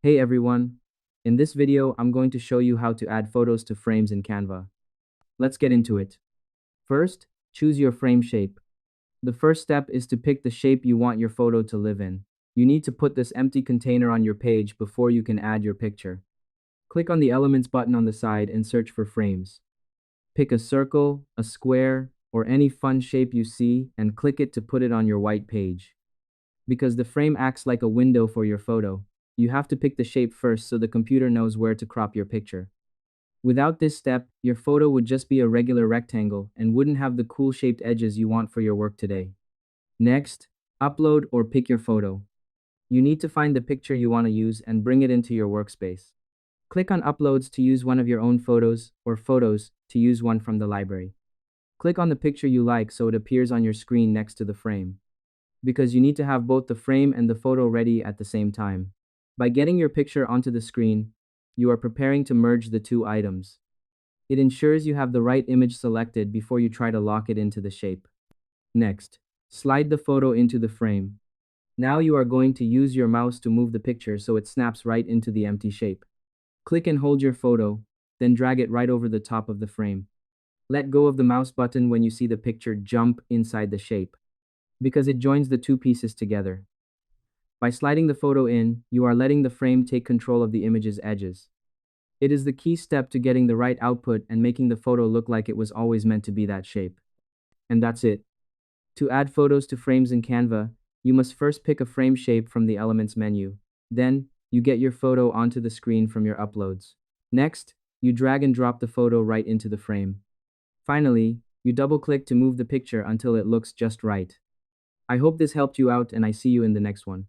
Hey everyone! In this video, I'm going to show you how to add photos to frames in Canva. Let's get into it. First, choose your frame shape. The first step is to pick the shape you want your photo to live in. You need to put this empty container on your page before you can add your picture. Click on the Elements button on the side and search for frames. Pick a circle, a square, or any fun shape you see and click it to put it on your white page. Because the frame acts like a window for your photo, you have to pick the shape first so the computer knows where to crop your picture. Without this step, your photo would just be a regular rectangle and wouldn't have the cool shaped edges you want for your work today. Next, upload or pick your photo. You need to find the picture you want to use and bring it into your workspace. Click on Uploads to use one of your own photos or Photos to use one from the library. Click on the picture you like so it appears on your screen next to the frame, because you need to have both the frame and the photo ready at the same time. By getting your picture onto the screen, you are preparing to merge the two items. It ensures you have the right image selected before you try to lock it into the shape. Next, slide the photo into the frame. Now you are going to use your mouse to move the picture so it snaps right into the empty shape. Click and hold your photo, then drag it right over the top of the frame. Let go of the mouse button when you see the picture jump inside the shape, because it joins the two pieces together. By sliding the photo in, you are letting the frame take control of the image's edges. It is the key step to getting the right output and making the photo look like it was always meant to be that shape. And that's it. To add photos to frames in Canva, you must first pick a frame shape from the Elements menu. Then, you get your photo onto the screen from your uploads. Next, you drag and drop the photo right into the frame. Finally, you double-click to move the picture until it looks just right. I hope this helped you out and I see you in the next one.